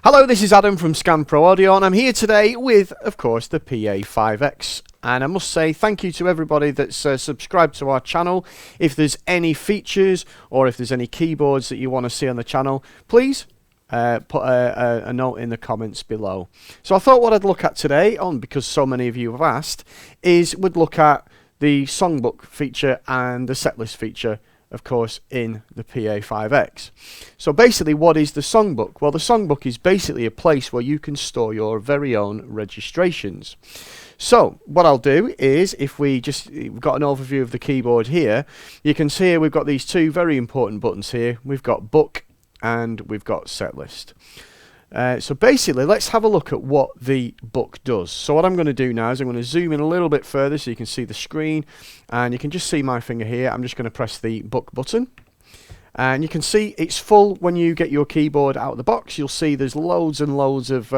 Hello, this is Adam from Scan Pro Audio, and I'm here today with, of course, the Pa5X. And I must say thank you to everybody that's subscribed to our channel. If there's any features or if there's any keyboards that you want to see on the channel, please put a note in the comments below. So I thought what I'd look at today, because so many of you have asked, is we'd look at the Songbook feature and the setlist feature, of course, in the Pa5X. So basically, what is the Songbook? Well, the Songbook is basically a place where you can store your very own registrations. So what I'll do is, if we've got an overview of the keyboard here, you can see here we've got these two very important buttons here. We've got Book and we've got Setlist. So basically, let's have a look at what the book does. So what I'm going to do now is I'm going to zoom in a little bit further so you can see the screen, and you can just see my finger here. I'm just going to press the book button, and you can see it's full. When you get your keyboard out of the box, you'll see there's loads and loads of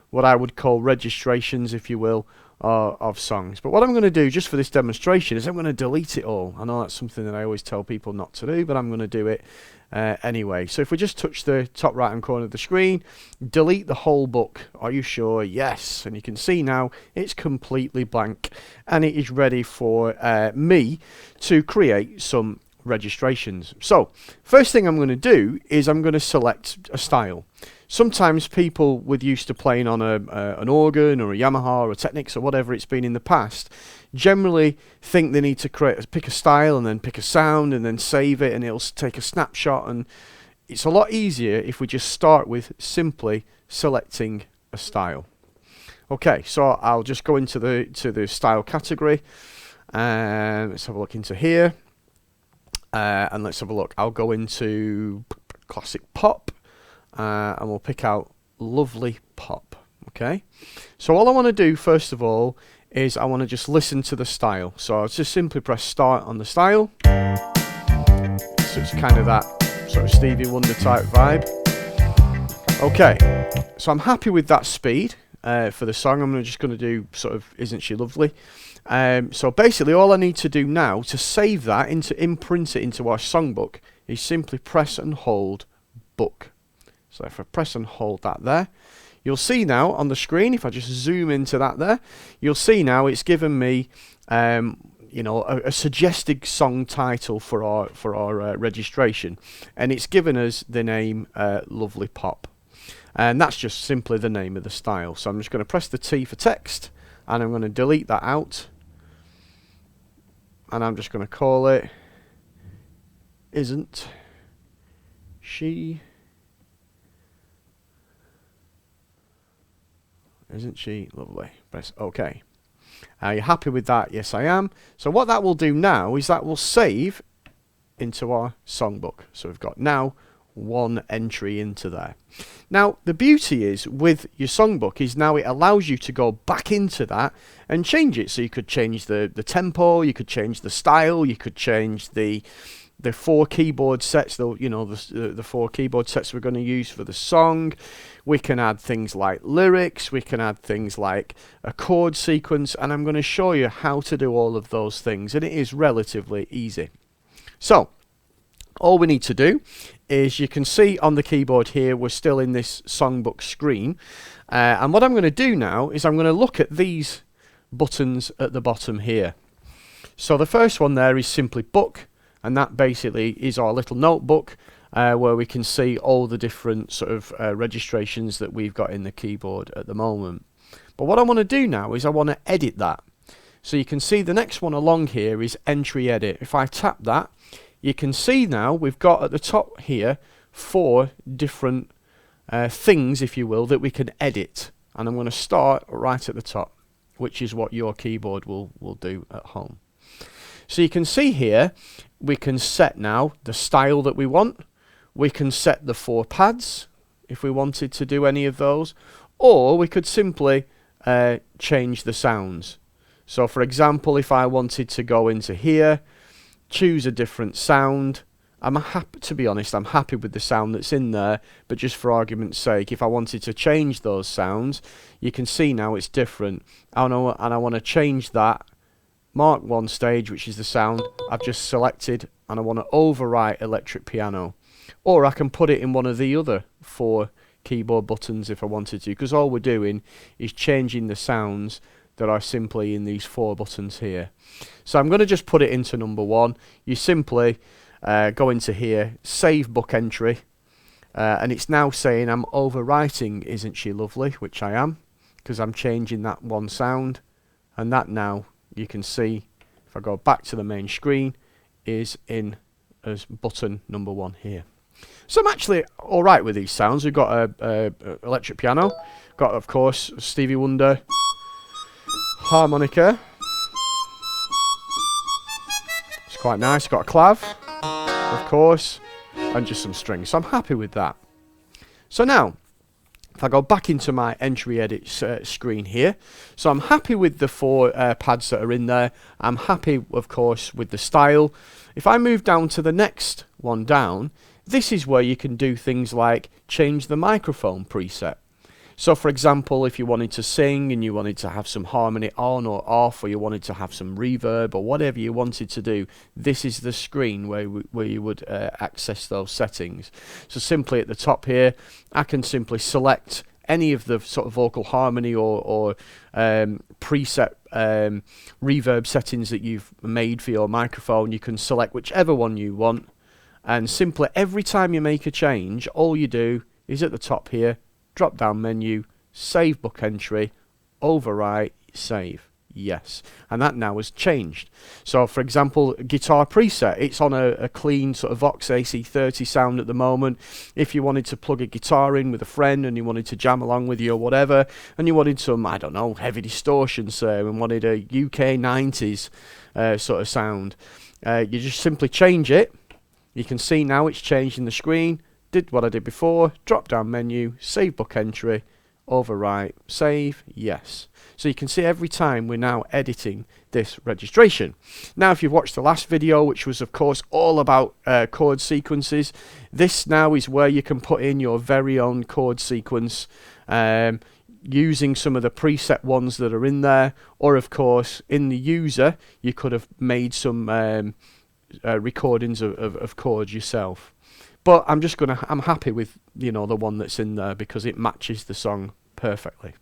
what I would call registrations, if you will, of songs. But what I'm going to do just for this demonstration is I'm going to delete it all. I know that's something that I always tell people not to do, but I'm going to do it anyway. So if we just touch the top right hand corner of the screen, delete the whole book. Are you sure? Yes. And you can see now it's completely blank and it is ready for me to create some registrations. So first thing I'm going to do is I'm going to select a style. Sometimes people with used to playing on an organ or a Yamaha or a Technics or whatever it's been in the past generally think they need to pick a style and then pick a sound and then save it, and it'll take a snapshot, and it's a lot easier if we just start with simply selecting a style. Okay, so I'll just go into the style category, and let's have a look into here, and let's have a look. I'll go into classic pop, and we'll pick out lovely pop. Okay, so all I want to do first of all is I want to just listen to the style. So I'll just simply press start on the style. So it's kind of that sort of Stevie Wonder type vibe. Okay, so I'm happy with that speed for the song. I'm just going to do sort of Isn't She Lovely. So basically all I need to do now to save that, imprint it into our songbook, is simply press and hold book. So if I press and hold that there, you'll see now on the screen, if I just zoom into that there, you'll see now it's given me you know, a suggested song title for our registration, and it's given us the name Lovely Pop, and that's just simply the name of the style. So I'm just going to press the T for text, and I'm going to delete that out, and I'm just going to call it Isn't She Lovely? Press OK. Are you happy with that? Yes, I am. So what that will do now is that will save into our songbook. So we've got now one entry into there. Now the beauty is with your songbook is now it allows you to go back into that and change it. So you could change the tempo, you could change the style, you could change the four keyboard sets, the four keyboard sets we're going to use for the song. We can add things like lyrics, we can add things like a chord sequence, and I'm going to show you how to do all of those things, and it is relatively easy. So all we need to do is, you can see on the keyboard here, we're still in this songbook screen, and what I'm going to do now is I'm going to look at these buttons at the bottom here. So the first one there is simply book, and that basically is our little notebook where we can see all the different sort of registrations that we've got in the keyboard at the moment. But what I want to do now is I want to edit that. So you can see the next one along here is entry edit. If I tap that, you can see now we've got at the top here 4 different things, if you will, that we can edit. And I'm going to start right at the top, which is what your keyboard will do at home. So you can see here, we can set now the style that we want. We can set the 4 pads if we wanted to do any of those, or we could simply change the sounds. So for example, if I wanted to go into here, choose a different sound, I'm happy, to be honest, I'm happy with the sound that's in there, but just for argument's sake, if I wanted to change those sounds, you can see now it's different. And I want to change that Mark 1 stage, which is the sound I've just selected, and I want to overwrite electric piano. Or I can put it in one of the other 4 keyboard buttons if I wanted to, because all we're doing is changing the sounds that are simply in these 4 buttons here. So I'm going to just put it into number 1. You simply go into here, save book entry, and it's now saying I'm overwriting Isn't She Lovely, which I am, because I'm changing that one sound, and that now you can see, if I go back to the main screen, is in as button number 1 here. So I'm actually alright with these sounds. We've got a electric piano, got of course Stevie Wonder harmonica. It's quite nice. Got a clav, of course, and just some strings. So I'm happy with that. So now, if I go back into my entry edit screen here, so I'm happy with the 4 pads that are in there. I'm happy, of course, with the style. If I move down to the next one down, this is where you can do things like change the microphone preset. So for example, if you wanted to sing and you wanted to have some harmony on or off, or you wanted to have some reverb or whatever you wanted to do, this is the screen where you would access those settings. So simply at the top here, I can simply select any of the sort of vocal harmony or preset reverb settings that you've made for your microphone. You can select whichever one you want, and simply every time you make a change, all you do is at the top here, drop down menu, save book entry, overwrite, save, yes, and that now has changed. So for example, guitar preset, it's on a clean sort of Vox AC30 sound at the moment. If you wanted to plug a guitar in with a friend and you wanted to jam along with you or whatever, and you wanted some, I don't know, heavy distortion, say, and wanted a UK 90s sort of sound, you just simply change it. You can see now it's changed in the screen. Did what I did before, drop down menu, save book entry, overwrite, save, yes. So you can see every time we're now editing this registration. Now if you've watched the last video, which was of course all about chord sequences, this now is where you can put in your very own chord sequence using some of the preset ones that are in there, or of course in the user you could have made some recordings of chords yourself. But I'm happy with, you know, the one that's in there because it matches the song perfectly.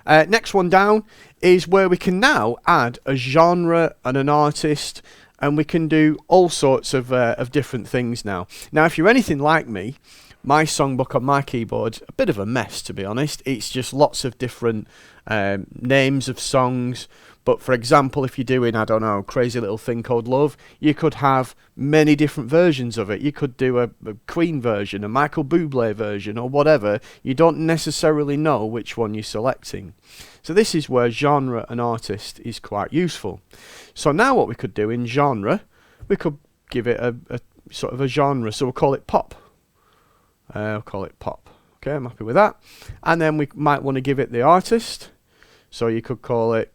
Next one down is where we can now add a genre and an artist, and we can do all sorts of different things now. Now, if you're anything like me, my songbook on my keyboard's a bit of a mess, to be honest. It's just lots of different names of songs. But for example, if you're doing, I don't know, Crazy Little Thing Called Love, you could have many different versions of it. You could do a Queen version, a Michael Bublé version, or whatever. You don't necessarily know which one you're selecting. So this is where genre and artist is quite useful. So now what we could do in genre, we could give it a sort of a genre. So we'll call it pop. I'll call it pop. Okay, I'm happy with that. And then we might want to give it the artist. So you could call it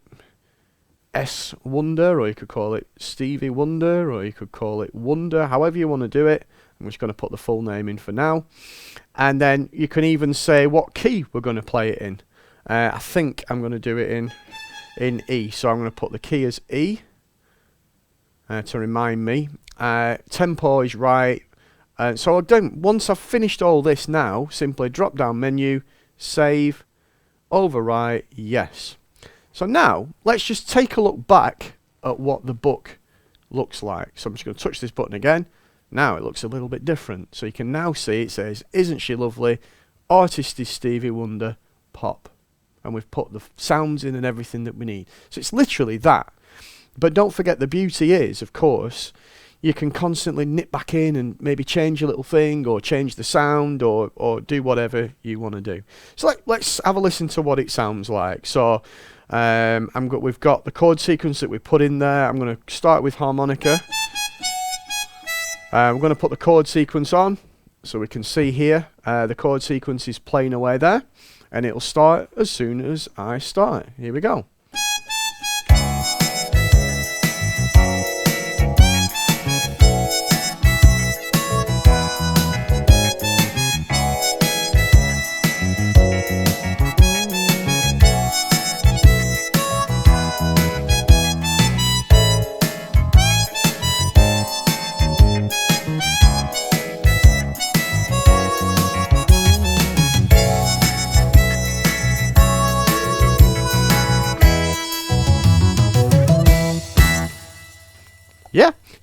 S Wonder, or you could call it Stevie Wonder, or you could call it Wonder, however you want to do it. I'm just going to put the full name in for now. And then you can even say what key we're going to play it in. I think I'm going to do it in E, so I'm going to put the key as E to remind me. Tempo is right. So once I've finished all this now, simply drop down menu, save, overwrite, yes. So now, let's just take a look back at what the book looks like. So I'm just going to touch this button again. Now it looks a little bit different. So you can now see it says, Isn't She Lovely? Artist is Stevie Wonder, pop. And we've put the sounds in and everything that we need. So it's literally that. But don't forget, the beauty is, of course, you can constantly nip back in and maybe change a little thing, or change the sound, or do whatever you want to do. So let's have a listen to what it sounds like. So we've got the chord sequence that we put in there. I'm going to start with harmonica. We're going to put the chord sequence on, so we can see here the chord sequence is playing away there, and it'll start as soon as I start. Here we go.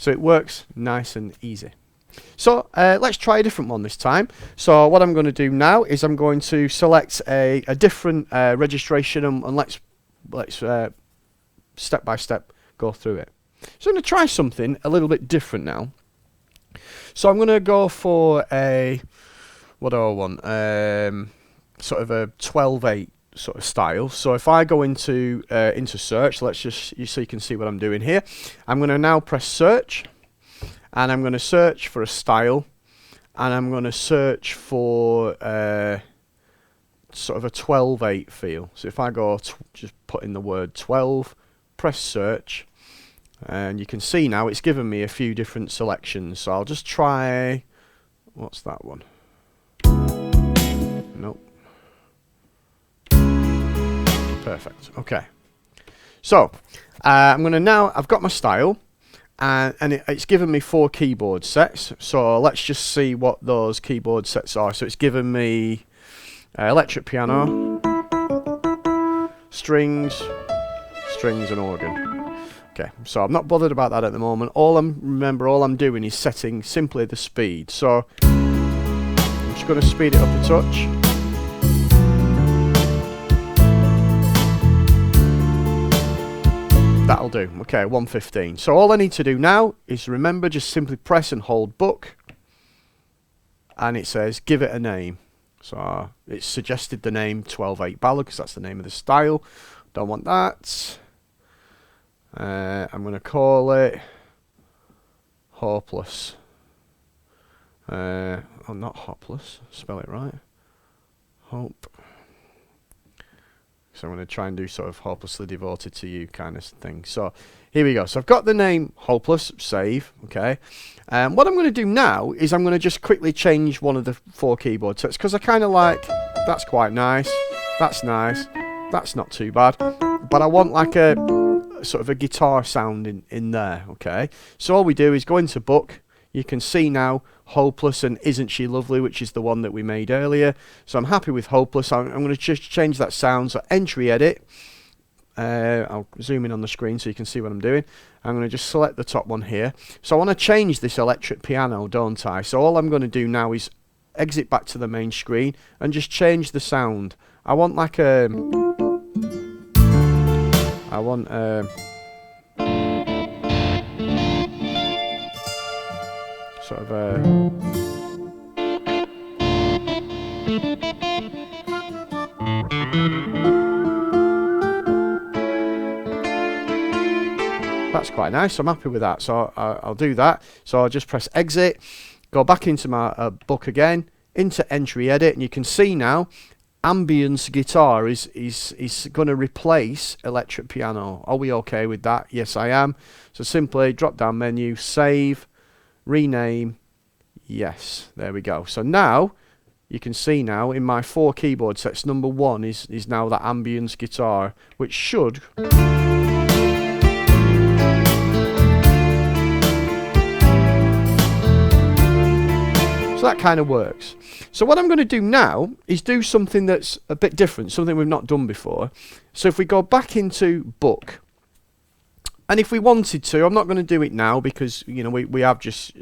So it works nice and easy. So let's try a different one this time. So what I'm going to do now is I'm going to select a different registration, and let's step by step go through it. So I'm going to try something a little bit different now. So I'm going to go for a, what do I want? Sort of a 12/8 sort of style. So if I go into search, let's just, so you can see what I'm doing here. I'm going to now press search, and I'm going to search for a style, and I'm going to search for sort of a 12/8 feel. So if I go just put in the word 12, press search, and you can see now it's given me a few different selections. So I'll just try, what's that one? Nope. Perfect. Okay. So I'm going to now, I've got my style, and it's given me 4 keyboard sets. So let's just see what those keyboard sets are. So it's given me electric piano, strings, and organ. Okay, so I'm not bothered about that at the moment. All I'm doing is setting simply the speed. So I'm just going to speed it up a touch. That'll do. Okay, 115. So all I need to do now is remember, just simply press and hold book, and it says give it a name. So it's suggested the name 12/8 ballad because that's the name of the style. Don't want that. I'm going to call it Hopeless. Oh, not Hopeless. Spell it right. Hope. So I'm going to try and do sort of hopelessly devoted to you kind of thing. So here we go. So I've got the name Hopeless. Save. Okay. What I'm going to do now is I'm going to just quickly change one of the 4 keyboard sets because I kind of like, that's quite nice. That's nice. That's not too bad. But I want like a sort of a guitar sound in there. Okay. So all we do is go into book. You can see now Hopeless and Isn't She Lovely, which is the one that we made earlier. So I'm happy with Hopeless. I'm going to just change that sound. So entry edit. I'll zoom in on the screen so you can see what I'm doing. I'm going to just select the top one here. So I want to change this electric piano, don't I? So all I'm going to do now is exit back to the main screen and just change the sound. I want like a... I want sort of a... That's quite nice. I'm happy with that. So I'll do that. So I'll just press exit, go back into my book again, into entry edit, and you can see now ambience guitar is going to replace electric piano. Are we okay with that? Yes, I am. So simply drop down menu, save, rename. Yes, there we go. So now you can see now in my 4 keyboard sets, number 1 is now that ambience guitar, which should... So that kind of works. So what I'm going to do now is do something that's a bit different, something we've not done before. So if we go back into book, and if we wanted to, I'm not going to do it now because, you know, we have just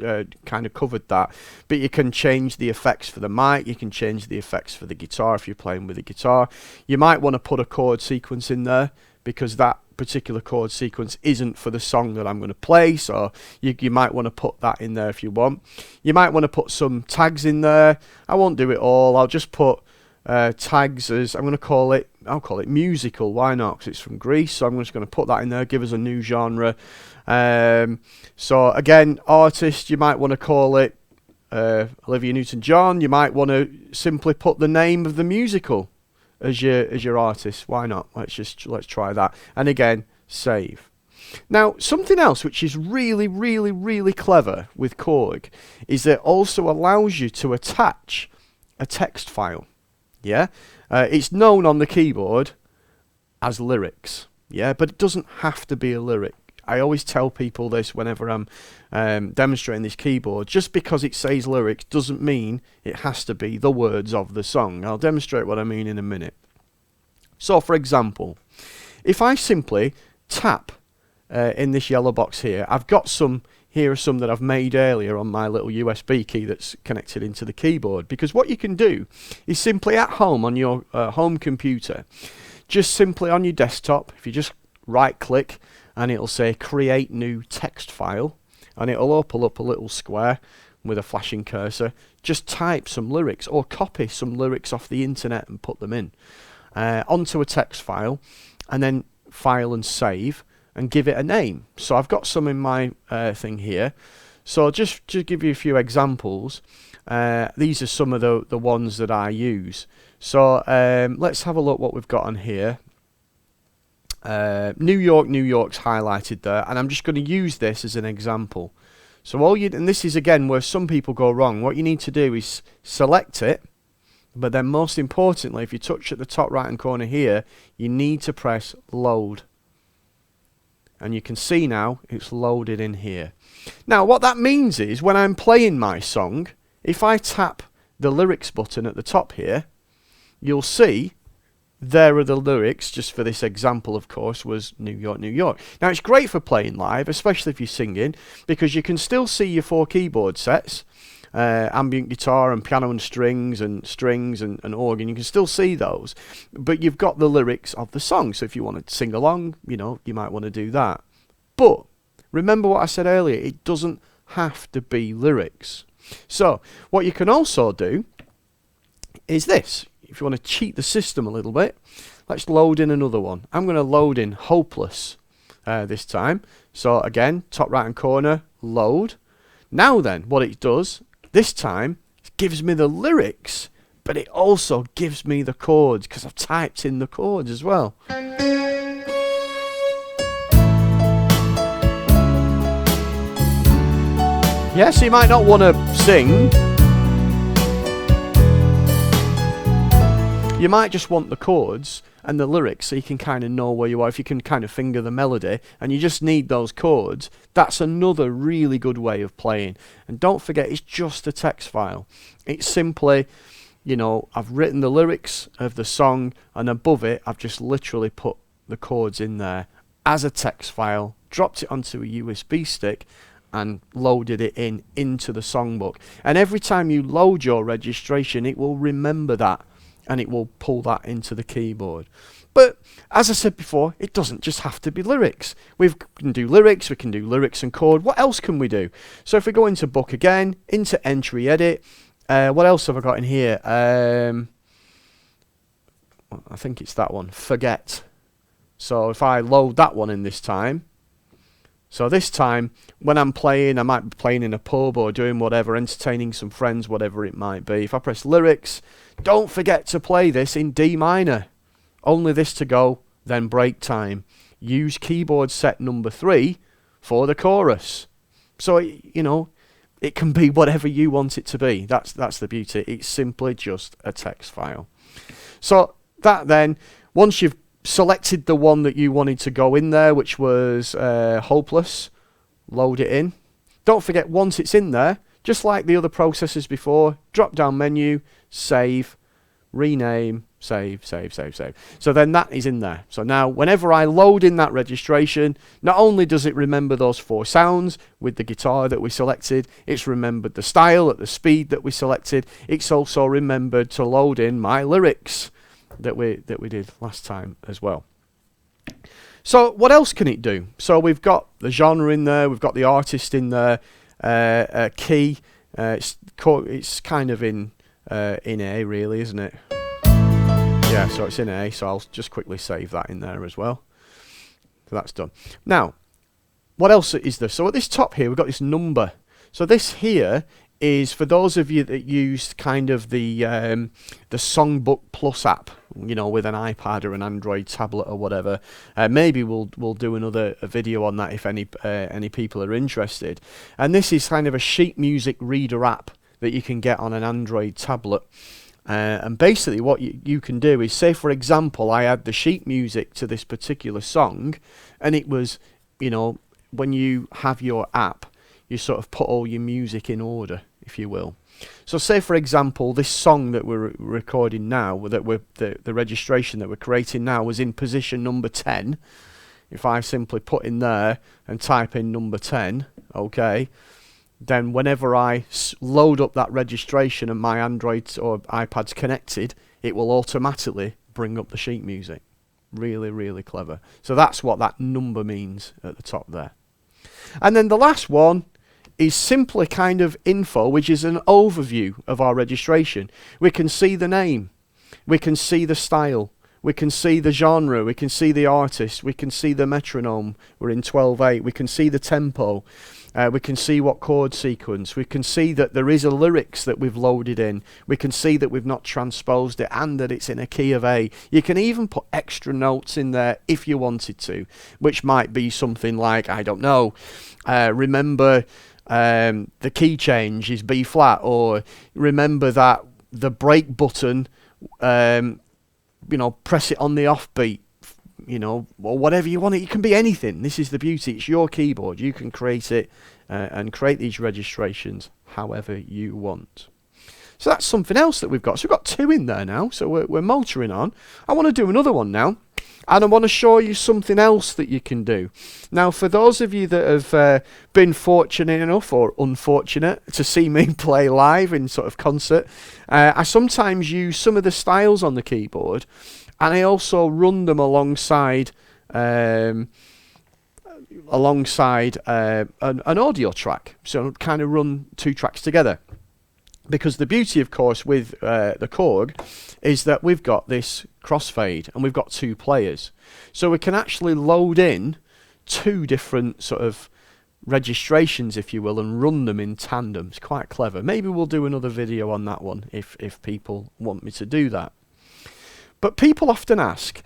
kind of covered that, but you can change the effects for the mic, you can change the effects for the guitar if you're playing with the guitar. You might want to put a chord sequence in there because that particular chord sequence isn't for the song that I'm going to play, so you might want to put that in there if you want. You might want to put some tags in there. I won't do it all. I'll just put tags as, I'll call it musical. Why not? Because it's from Greece, so I'm just going to put that in there, give us a new genre. So again, artist, you might want to call it Olivia Newton-John. You might want to simply put the name of the musical as your artist. Why not? Let's try that. And again, save. Now, something else which is really, really, really clever with Korg is that it also allows you to attach a text file. Yeah, it's known on the keyboard as lyrics. Yeah, but it doesn't have to be a lyric. I always tell people this whenever I'm demonstrating this keyboard. Just because it says lyrics doesn't mean it has to be the words of the song. I'll demonstrate what I mean in a minute. So, for example, if I simply tap in this yellow box here, I've got some here are some that I've made earlier on my little USB key that's connected into the keyboard. Because what you can do is simply at home on your home computer, just simply on your desktop, if you just right click and it'll say create new text file, and it'll open up a little square with a flashing cursor. Just type some lyrics or copy some lyrics off the internet and put them in onto a text file, and then file and save and give it a name. So I've got some in my thing here. So just to give you a few examples, these are some of the ones that I use. So let's have a look what we've got on here. New York's highlighted there, and I'm just going to use this as an example. So and this is again where some people go wrong. What you need to do is select it, but then most importantly, if you touch at the top right hand corner here, you need to press load. And you can see now it's loaded in here. Now what that means is when I'm playing my song, if I tap the lyrics button at the top here, you'll see there are the lyrics. Just for this example, of course, was New York, New York. Now it's great for playing live, especially if you're singing, because you can still see your 4 keyboard sets, ambient guitar and piano and strings and organ. You can still see those, but you've got the lyrics of the song. So if you want to sing along, you know, you might want to do that. But remember what I said earlier, it doesn't have to be lyrics. So what you can also do is this. If you want to cheat the system a little bit, let's load in another one. I'm going to load in Hopeless this time. So again, top right hand corner, load. Now then, what it does this time, it gives me the lyrics, but it also gives me the chords because I've typed in the chords as well. Yes, you might not want to sing. You might just want the chords and the lyrics so you can kind of know where you are. If you can kind of finger the melody and you just need those chords, that's another really good way of playing. And don't forget, it's just a text file. It's simply, you know, I've written the lyrics of the song, and above it I've just literally put the chords in there as a text file, dropped it onto a USB stick and loaded it into the songbook. And every time you load your registration, it will remember that, and it will pull that into the keyboard. But as I said before, it doesn't just have to be lyrics. We can do lyrics and chord. What else can we do? So if we go into book again, into entry edit, what else have I got in here? I think it's that one, forget. So if I load that one in this time, so this time when I'm playing, I might be playing in a pub or doing whatever, entertaining some friends, whatever it might be. If I press lyrics, don't forget to play this in D minor. Only this to go, then break time. Use keyboard set number 3 for the chorus. So, you know, it can be whatever you want it to be. That's the beauty. It's simply just a text file. So that then, once you've selected the one that you wanted to go in there, which was Hopeless, load it in. Don't forget, once it's in there, just like the other processes before, drop down menu, save, rename, save. So then that is in there. So now whenever I load in that registration, not only does it remember those 4 sounds with the guitar that we selected, it's remembered the style at the speed that we selected. It's also remembered to load in my lyrics that we did last time as well. So what else can it do? So we've got the genre in there, we've got the artist in there, key. It's kind of in A really, isn't it? Yeah, so it's in A. So I'll just quickly save that in there as well. So that's done. Now, what else is there? So at this top here, we've got this number. So this here is for those of you that use kind of the Songbook Plus app, you know, with an iPad or an Android tablet or whatever. Maybe we'll do another video on that if any people are interested. And this is kind of a sheet music reader app that you can get on an Android tablet. And basically what you can do is, say for example, I add the sheet music to this particular song, and it was, you know, when you have your app, you sort of put all your music in order, if you will. So say for example, this song that we're recording now, that the registration that we're creating now was in position number 10 if I simply put in there and type in number 10, okay, then whenever I load up that registration and my Android or iPad's connected, it will automatically bring up the sheet music. Really, really clever. So that's what that number means at the top there. And then the last one is simply kind of info, which is an overview of our registration. We can see the name, we can see the style, we can see the genre, we can see the artist, we can see the metronome, we're in 12/8, we can see the tempo, we can see what chord sequence, we can see that there is a lyrics that we've loaded in, we can see that we've not transposed it and that it's in a key of A. You can even put extra notes in there if you wanted to, which might be something like, I don't know, remember the key change is B flat, or remember that the break button, you know, press it on the offbeat, you know, or whatever you want. It can be anything. This is the beauty. It's your keyboard. You can create it and create these registrations however you want. So that's something else that we've got. So we've got 2 in there now. So we're motoring on. I want to do another one now. And I want to show you something else that you can do. Now, for those of you that have been fortunate enough or unfortunate to see me play live in sort of concert, I sometimes use some of the styles on the keyboard, and I also run them alongside an audio track. So kind of run 2 tracks together. Because the beauty, of course, with the Korg is that we've got this crossfade and we've got 2 players. So we can actually load in 2 different sort of registrations, if you will, and run them in tandem. It's quite clever. Maybe we'll do another video on that one if people want me to do that. But people often ask,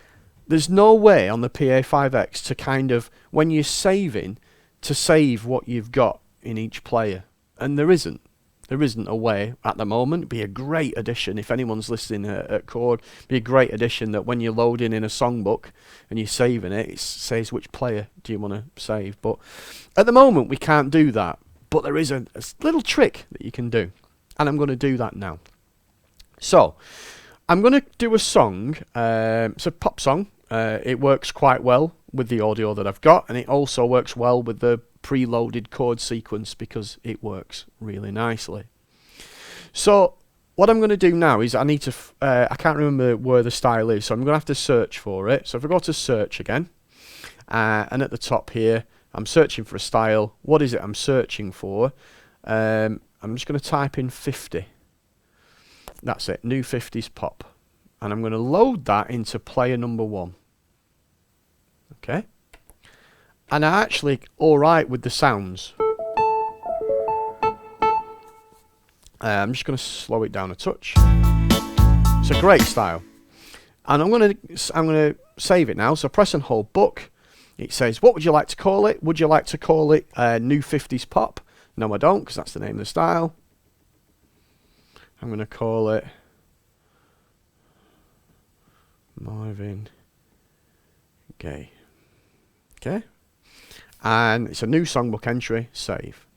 there's no way on the Pa5X to kind of, when you're saving, to save what you've got in each player. And there isn't. There isn't a way at the moment. It'd be a great addition if anyone's listening at Chord. It'd be a great addition that when you're loading in a songbook and you're saving it, it says which player do you want to save. But at the moment we can't do that. But there is a little trick that you can do, and I'm going to do that now. So I'm going to do a song. It's a pop song. It works quite well with the audio that I've got, and it also works well with the preloaded chord sequence because it works really nicely. So what I'm going to do now is I need to I can't remember where the style is, so I'm going to have to search for it. So if I go to search again, and at the top here I'm searching for a style. What is it I'm searching for? I'm just going to type in 50. That's it, new 50s pop, and I'm going to load that into player number 1. Okay, and I'm actually alright with the sounds. I'm just going to slow it down a touch. It's a great style, and I'm going to save it now. So press and hold book. It says, what would you like to call it? Would you like to call it new 50s pop? No, I don't, because that's the name of the style. I'm going to call it Marvin Gaye. Okay, and it's a new songbook entry. Save.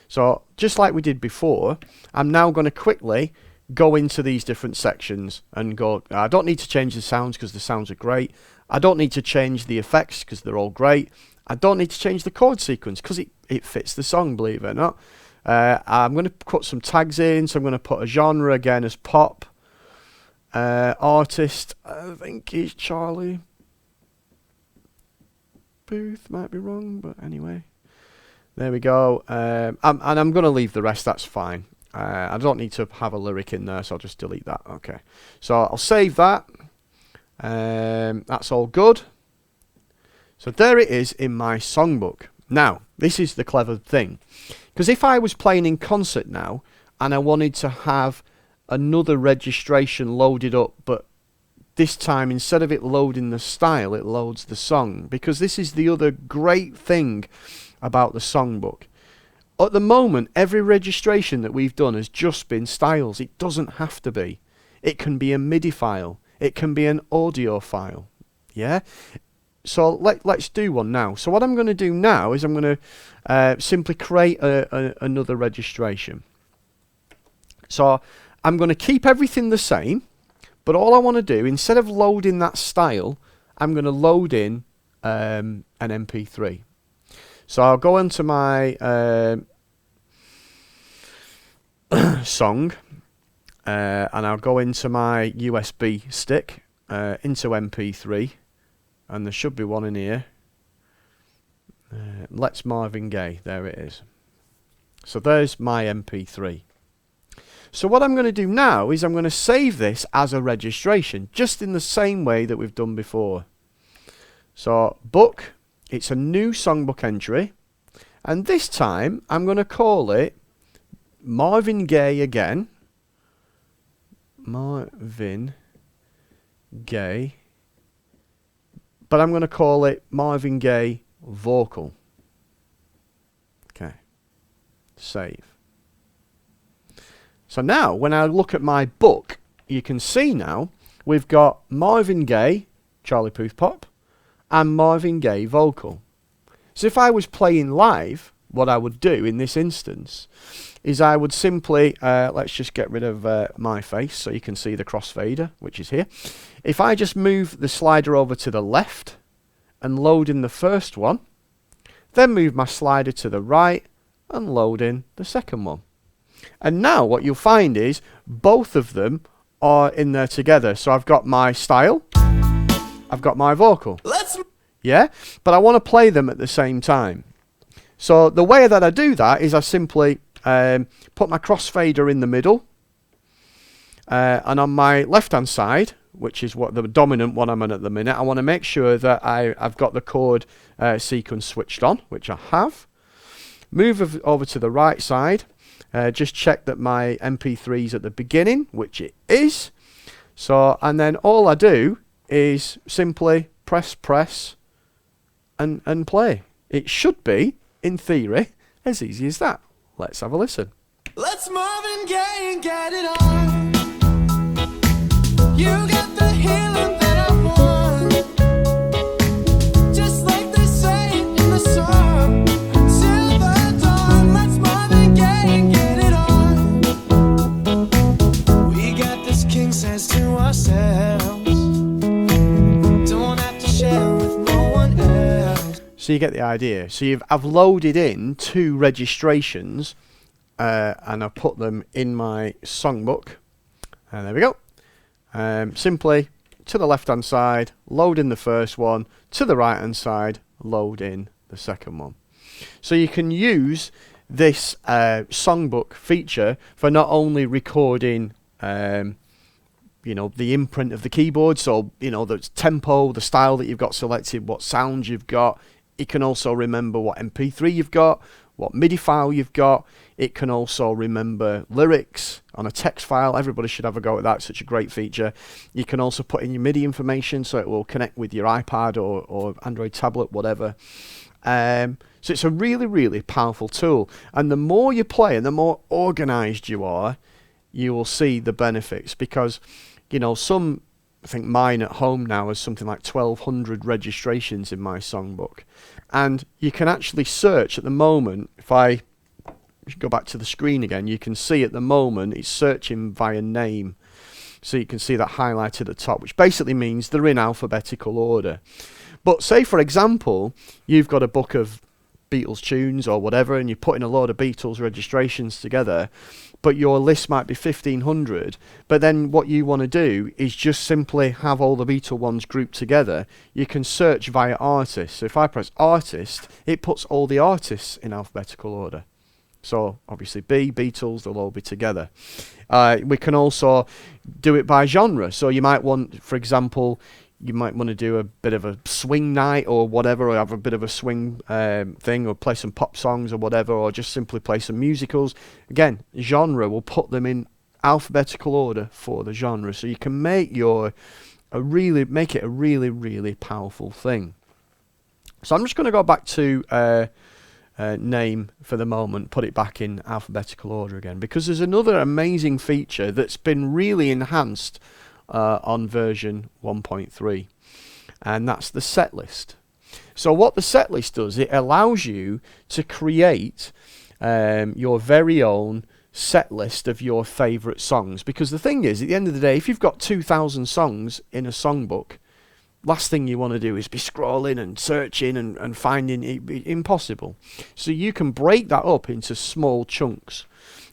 So just like we did before, I'm now going to quickly go into these different sections and go. I don't need to change the sounds because the sounds are great. I don't need to change the effects because they're all great. I don't need to change the chord sequence because it fits the song, believe it or not. I'm going to put some tags in, so I'm going to put a genre again as pop. Artist, I think he's Charlie Booth, might be wrong, but anyway. There we go. And I'm going to leave the rest, that's fine. I don't need to have a lyric in there, so I'll just delete that. Okay, so I'll save that. That's all good. So there it is in my songbook. Now, this is the clever thing. Because if I was playing in concert now, and I wanted to have another registration loaded up, but this time instead of it loading the style, it loads the song. Because this is the other great thing about the songbook. At the moment, every registration that we've done has just been styles. It doesn't have to be. It can be a MIDI file. It can be an audio file. Yeah? So let's do one now. So what I'm going to do now is I'm going to simply create another registration. So I'm going to keep everything the same, but all I want to do, instead of loading that style, I'm going to load in an MP3. So I'll go into my song, and I'll go into my USB stick, into MP3, and there should be one in here. Let's Marvin Gaye, there it is. So there's my MP3. So what I'm going to do now is I'm going to save this as a registration, just in the same way that we've done before. So book, it's a new songbook entry, and this time I'm going to call it Marvin Gaye again. Marvin Gaye, but I'm going to call it Marvin Gaye vocal. Okay, save. So now when I look at my book, you can see now we've got Marvin Gaye, Charlie Puth Pop, and Marvin Gaye vocal. So if I was playing live, what I would do in this instance is I would simply, let's just get rid of my face so you can see the crossfader, which is here. If I just move the slider over to the left and load in the first one, then move my slider to the right and load in the second one. And now what you'll find is both of them are in there together. So I've got my style, I've got my vocal. Yeah, but I want to play them at the same time. So the way that I do that is I simply put my crossfader in the middle, and on my left hand side, which is what the dominant one I'm on at the minute, I want to make sure that I've got the chord sequence switched on, which I have. Move over to the right side, just check that my MP3 is at the beginning, which it is. So, and then all I do is simply press and play. It should be, in theory, as easy as that. Let's have a listen. Let's Marvin Gaye and get it on. You got the healing that I want, just like they say in the song. Till the dawn, let's Marvin Gaye and get it on. We got this king size to ourselves, don't have to share with no one else. So you get the idea. So I've loaded in 2 registrations, and I've put them in my songbook. And there we go. Simply to the left hand side, load in the first one, to the right hand side, load in the second one. So you can use this songbook feature for not only recording you know, the imprint of the keyboard, so you know the tempo, the style that you've got selected, what sounds you've got. It can also remember what MP3 you've got, what MIDI file you've got. It can also remember lyrics on a text file. Everybody should have a go at that. It's such a great feature. You can also put in your MIDI information so it will connect with your iPad or Android tablet, whatever. So it's a really, really powerful tool. And the more you play and the more organized you are, you will see the benefits. Because, you know, I think mine at home now is something like 1,200 registrations in my songbook. And you can actually search at the moment. If I go back to the screen again, you can see at the moment it's searching via name. So you can see that highlighted at the top, which basically means they're in alphabetical order. But say, for example, you've got a book of Beatles tunes or whatever, and you're putting a load of Beatles registrations together, but your list might be 1,500, but then what you want to do is just simply have all the Beatle ones grouped together. You can search via artist. So if I press artist, it puts all the artists in alphabetical order. So obviously Beatles, they'll all be together. We can also do it by genre. So you might want, for example, you might want to do a bit of a swing night or whatever, or have a bit of a swing thing, or play some pop songs or whatever, or just simply play some musicals. Again, genre will put them in alphabetical order for the genre, so you can make it a really, really powerful thing. So I'm just going to go back to name for the moment, put it back in alphabetical order again, because there's another amazing feature that's been really enhanced on version 1.3, and that's the setlist. So what the setlist does, it allows you to create your very own set list of your favourite songs, because the thing is, at the end of the day, if you've got 2,000 songs in a songbook, last thing you want to do is be scrolling and searching and finding it impossible. So you can break that up into small chunks.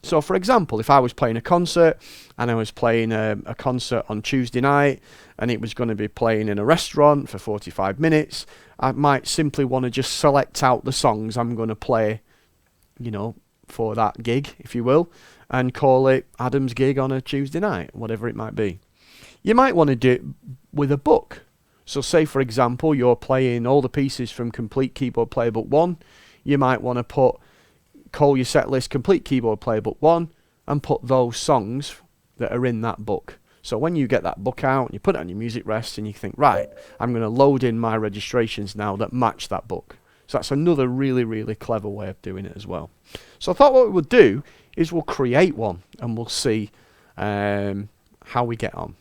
So for example, if I was playing a concert and I was playing a concert on Tuesday night and it was going to be playing in a restaurant for 45 minutes, I might simply want to just select out the songs I'm going to play, you know, for that gig, if you will, and call it Adam's gig on a Tuesday night, whatever it might be. You might want to do it with a book. So say, for example, you're playing all the pieces from Complete Keyboard Player Book 1. You might want to call your set list Complete Keyboard Player Book 1 and put those songs that are in that book. So when you get that book out, you put it on your music rest and you think, right, I'm going to load in my registrations now that match that book. So that's another really, really clever way of doing it as well. So I thought what we would do is we'll create one and we'll see how we get on.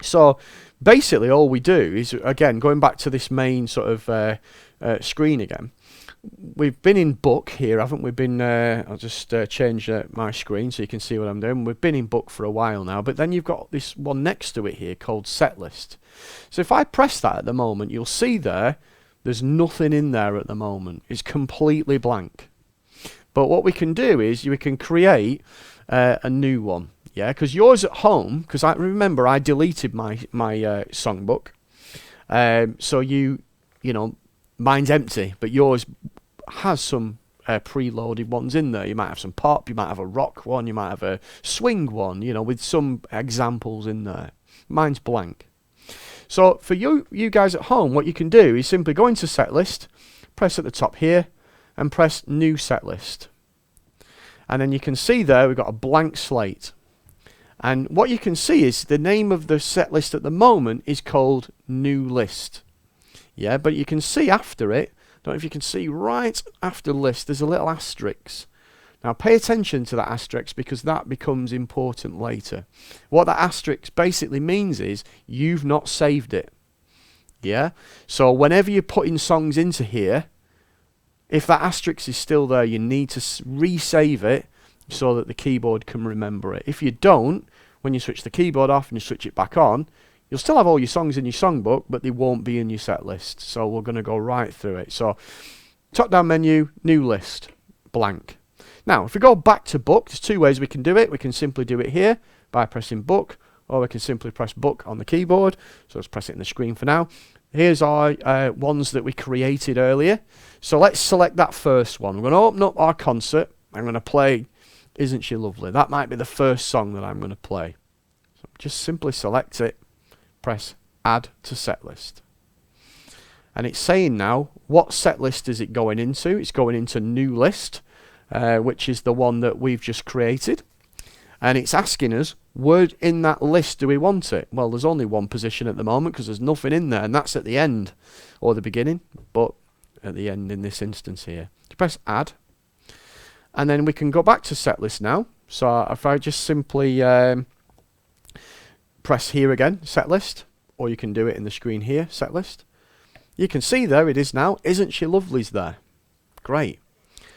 So basically all we do is, again, going back to this main sort of screen again, we've been in book here, haven't we? I'll just change my screen so you can see what I'm doing. We've been in book for a while now, but then you've got this one next to it here called setlist. So if I press that at the moment, you'll see there's nothing in there at the moment. It's completely blank. But what we can do is we can create a new one. Yeah, because yours at home, because I remember I deleted my songbook. So you know, mine's empty, but yours has some preloaded ones in there. You might have some pop, you might have a rock one, you might have a swing one, you know, with some examples in there. Mine's blank. So for you guys at home, what you can do is simply go into setlist, press at the top here, and press new setlist. And then you can see there we've got a blank slate. And what you can see is the name of the set list at the moment is called New List. Yeah, but you can see after it, I don't know if you can see right after list, there's a little asterisk. Now pay attention to that asterisk because that becomes important later. What that asterisk basically means is you've not saved it. Yeah, so whenever you're putting songs into here, if that asterisk is still there, you need to resave it so that the keyboard can remember it. If you don't, when you switch the keyboard off and you switch it back on, you'll still have all your songs in your songbook, but they won't be in your set list. So we're going to go right through it. So top down menu, new list, blank. Now, if we go back to book, there's two ways we can do it. We can simply do it here by pressing book, or we can simply press book on the keyboard. So let's press it in the screen for now. Here's our ones that we created earlier. So let's select that first one. We're going to open up our concert. I'm going to play Isn't She Lovely? That might be the first song that I'm going to play. So just simply select it, press add to set list. And it's saying now, what set list is it going into? It's going into new list, which is the one that we've just created. And it's asking us, where in that list do we want it? Well, there's only one position at the moment because there's nothing in there, and that's at the end or the beginning, but at the end in this instance here. You press add, and then we can go back to set list now. So if I just simply press here again, set list, or you can do it in the screen here, set list. You can see there it is now, Isn't She Lovely's there. Great.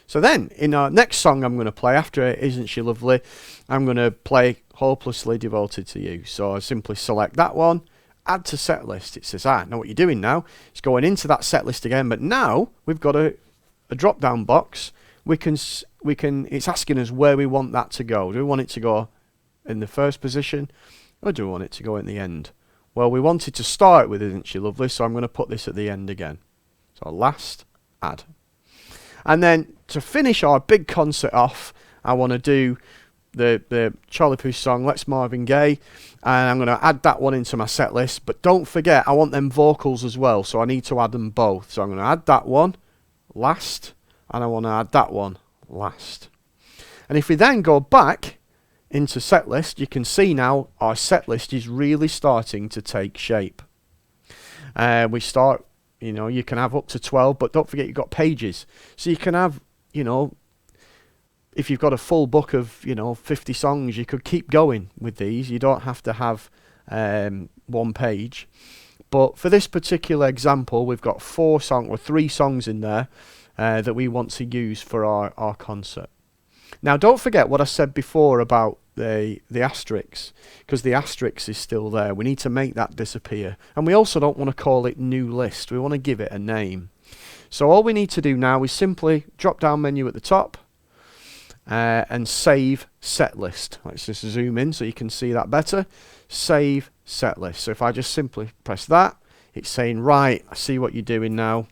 So then, in our next song I'm going to play after Isn't She Lovely, I'm going to play Hopelessly Devoted to You. So I simply select that one, add to set list. It says, know what you're doing now. It's going into that set list again, but now we've got a drop down box. It's asking us where we want that to go. Do we want it to go in the first position, or do we want it to go in the end? Well, we wanted to start with Isn't She Lovely, so I'm going to put this at the end again. So last, add. And then to finish our big concert off, I want to do the Charlie Puth song, Let's Marvin Gaye, and I'm going to add that one into my set list. But don't forget, I want them vocals as well, so I need to add them both. So I'm going to add that one last, and I want to add that one last. And if we then go back into set list, you can see now our set list is really starting to take shape. We start, you know, you can have up to 12, but don't forget you've got pages. So you can have, you know, if you've got a full book of, you know, 50 songs, you could keep going with these. You don't have to have one page. But for this particular example, we've got 3 songs in there that we want to use for our concert. Now, don't forget what I said before about the asterisk, because the asterisk is still there. We need to make that disappear. And we also don't want to call it new list. We want to give it a name. So all we need to do now is simply drop down menu at the top and save setlist. Let's just zoom in so you can see that better. Save setlist. So if I just simply press that, it's saying, right, I see what you're doing now.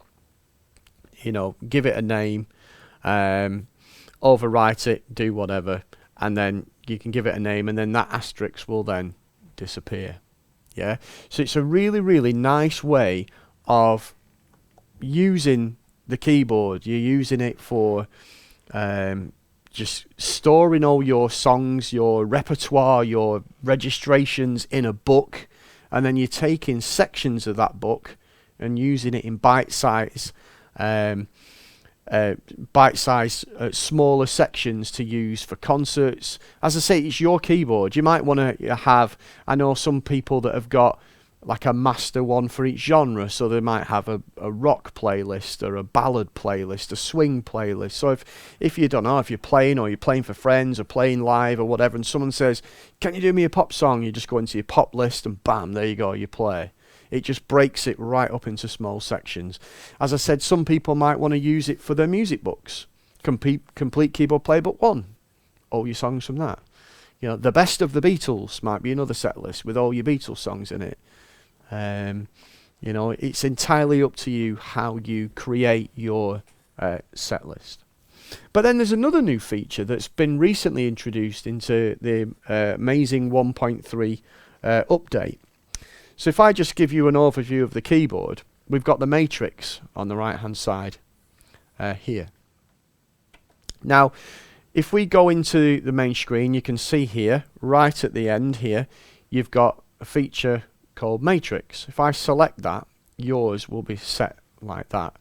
You know, give it a name, overwrite it, do whatever, and then you can give it a name, and then that asterisk will then disappear. Yeah, so it's a really, really nice way of using the keyboard. You're using it for just storing all your songs, your repertoire, your registrations in a book, and then you're taking sections of that book and using it in bite-size smaller sections to use for concerts. As I say, it's your keyboard. You might want to have, I know some people that have got like a master one for each genre, so they might have a rock playlist or a ballad playlist, a swing playlist. So if you don't know, if you're playing or you're playing for friends or playing live or whatever, and someone says, can you do me a pop song? You just go into your pop list and bam, there you go, you play. It just breaks it right up into small sections. As I said, some people might want to use it for their music books. Complete Keyboard Playbook 1. All your songs from that. You know, the best of the Beatles might be another set list with all your Beatles songs in it. You know, it's entirely up to you how you create your set list. But then there's another new feature that's been recently introduced into the amazing 1.3 update. So if I just give you an overview of the keyboard, we've got the matrix on the right hand side here. Now, if we go into the main screen, you can see here, right at the end here, you've got a feature called matrix. If I select that, yours will be set like that.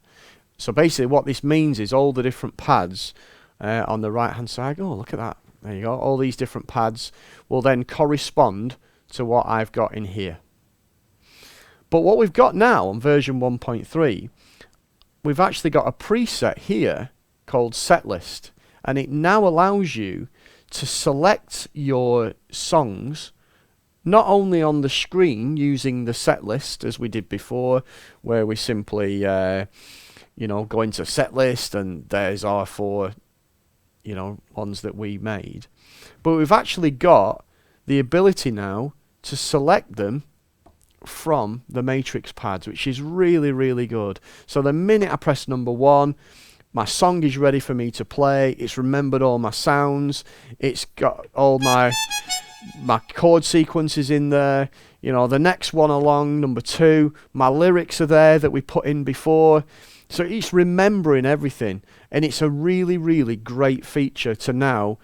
So basically what this means is all the different pads on the right hand side, oh look at that, there you go, all these different pads will then correspond to what I've got in here. But what we've got now on version 1.3, we've actually got a preset here called setlist, and it now allows you to select your songs not only on the screen using the setlist as we did before, where we simply you know, go into setlist and there's our 4 you know, ones that we made, but we've actually got the ability now to select them from the matrix pads, which is really, really good. So the minute I press number 1, my song is ready for me to play. It's remembered all my sounds. It's got all my chord sequences in there. You know, the next one along, number 2, my lyrics are there that we put in before. So it's remembering everything, and it's a really, really great feature to now.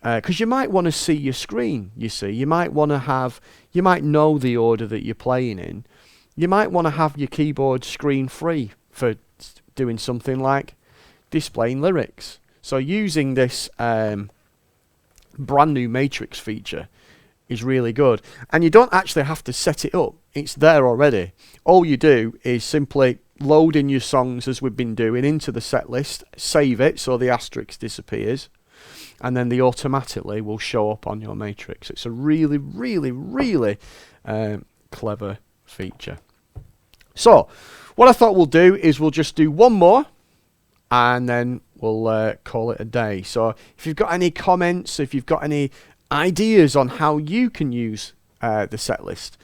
Because you might want to see your screen, you see. You might want to have, you might know the order that you're playing in. You might want to have your keyboard screen free for doing something like displaying lyrics. So using this brand new matrix feature is really good. And you don't actually have to set it up. It's there already. All you do is simply load in your songs as we've been doing into the set list, save it so the asterisk disappears, and then they automatically will show up on your matrix. It's a really, really, really clever feature. So what I thought we'll do is we'll just do one more and then we'll call it a day. So if you've got any comments, if you've got any ideas on how you can use the set list,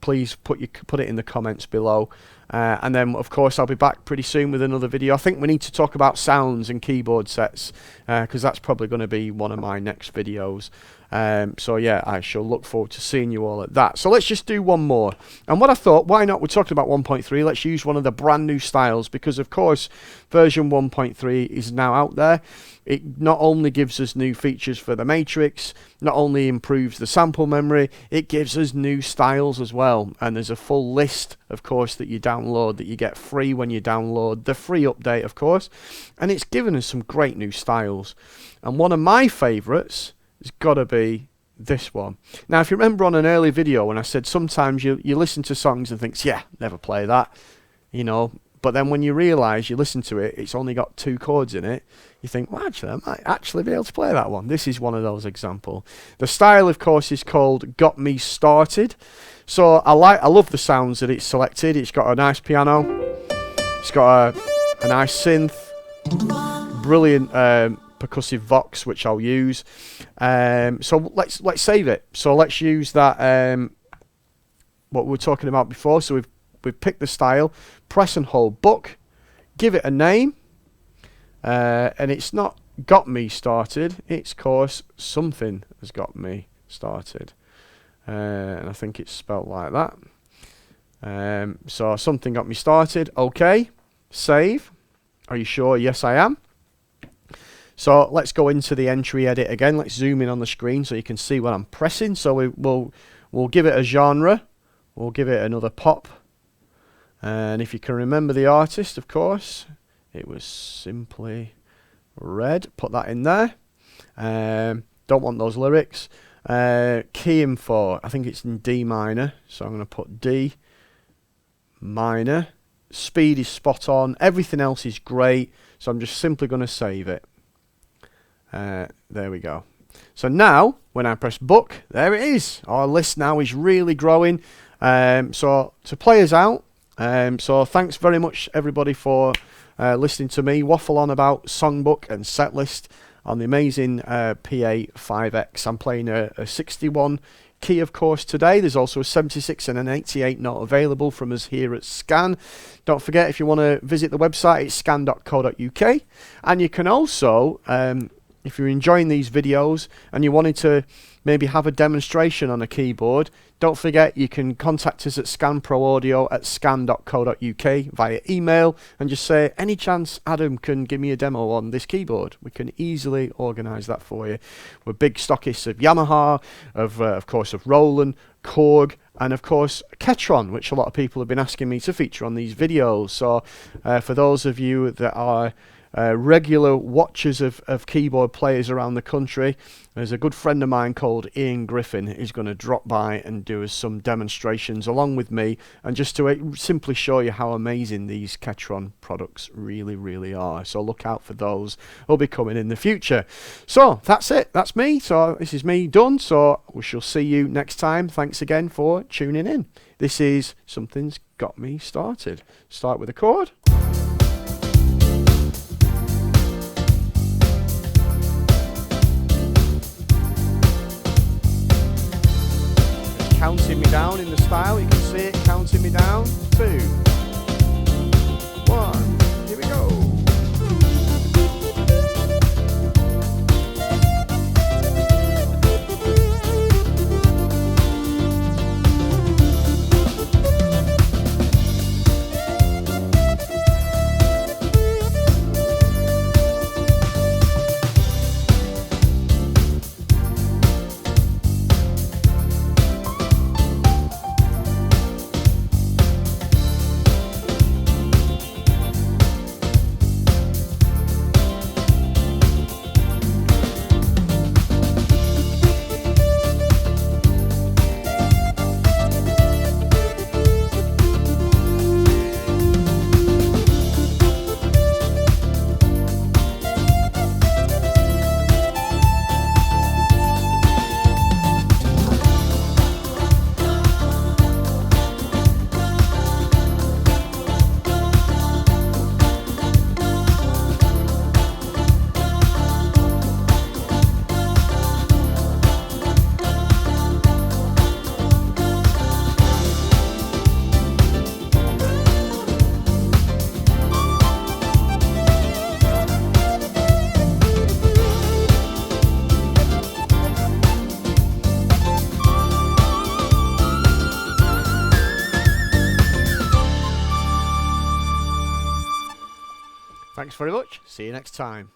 please put it in the comments below. And then, of course, I'll be back pretty soon with another video. I think we need to talk about sounds and keyboard sets, because that's probably going to be one of my next videos. So, yeah, I shall look forward to seeing you all at that. So let's just do one more. And what I thought, why not? We're talking about 1.3. Let's use one of the brand new styles, because, of course, version 1.3 is now out there. It not only gives us new features for the matrix, not only improves the sample memory, it gives us new styles as well. And there's a full list, of course, that you download, that you get free when you download the free update, of course. And it's given us some great new styles. And one of my favourites has got to be this one. Now, if you remember on an early video when I said sometimes you listen to songs and think, yeah, never play that, you know, But then when you realise, you listen to it, it's only got 2 chords in it, you think, well, actually, I might actually be able to play that one. This is one of those examples. The style, of course, is called Got Me Started. So I love the sounds that it's selected. It's got a nice piano. It's got a nice synth. Brilliant percussive vox, which I'll use. So let's save it. So let's use that, what we were talking about before. So we've picked the style, press and hold book, give it a name, and it's not got me started, it's of course something has got me started, and I think it's spelled like that. So something got me started. Okay, save. Are you sure? Yes, I am. So let's go into the entry edit again. Let's zoom in on the screen so you can see what I'm pressing. So we'll give it a genre. We'll give it another pop. And if you can remember the artist, of course, it was Simply Red. Put that in there. Don't want those lyrics. Key info, I think it's in D minor, so I'm going to put D minor. Speed is spot on. Everything else is great, so I'm just simply going to save it. There we go. So now, when I press book, there it is. Our list now is really growing. So to play us out, so thanks very much everybody for listening to me waffle on about Songbook and setlist on the amazing Pa5X. I'm playing a 61 key, of course, today. There's also a 76 and an 88 note available from us here at Scan. Don't forget, if you want to visit the website, it's scan.co.uk. And you can also, if you're enjoying these videos and you wanted to maybe have a demonstration on a keyboard, don't forget you can contact us at scanproaudio@scan.co.uk via email and just say, any chance Adam can give me a demo on this keyboard? We can easily organise that for you. We're big stockists of Yamaha, of course of Roland, Korg, and of course Ketron, which a lot of people have been asking me to feature on these videos. So for those of you that are regular watchers of keyboard players around the country, there's a good friend of mine called Ian Griffin who's going to drop by and do us some demonstrations along with me, and just to simply show you how amazing these Ketron products really are. So look out for those. They'll be coming in the future. So that's it. That's me. So this is me done. So we shall see you next time. Thanks again for tuning in. This is Something's Got Me Started. Start with a chord. Counting me down in the style, you can see it counting me down. 2, 1, here we go. Thanks very much. See you next time.